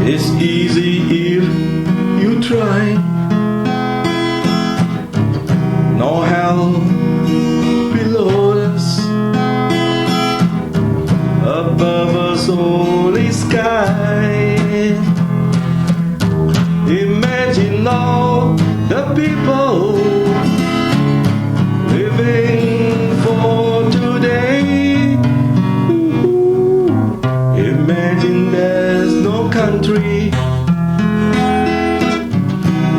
It's easy if you try. No hell below us, above us only sky. Imagine all the people living for today. Imagine there's no country.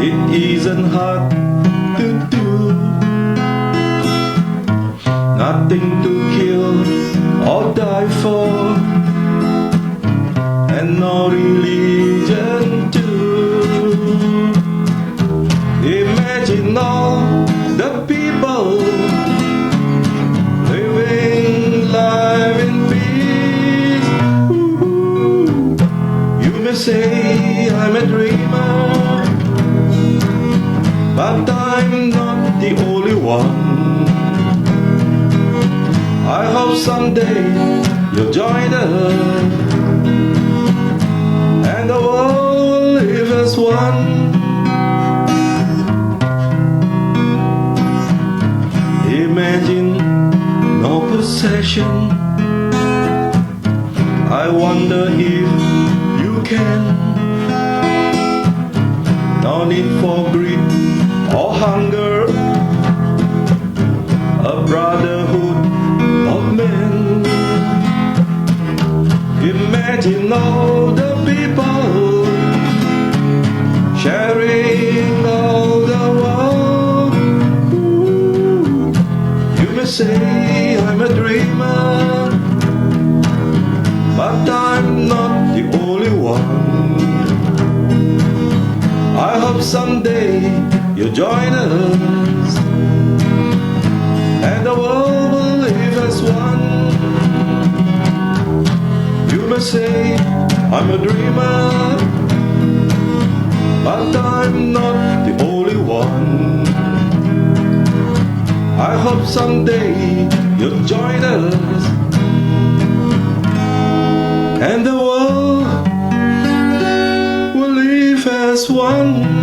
It isn't hard to do. Nothing to kill or die for, and no religion too. Imagine all the people living life in peace. Ooh. You may say I'm a dreamer, but I'm not the only one. I hope someday you'll join us, and the world will live as one. Imagine no possession. I wonder if you can. No need for greed or hunger. A brotherhood of men. Imagine all the people sharing all the world. Ooh. You may say I'm a dreamer, but I'm not the only one. I hope someday you'll join us, and the world will live as one. You may say I'm a dreamer, but I'm not the only one. I hope someday you'll join us, and the world will live as one.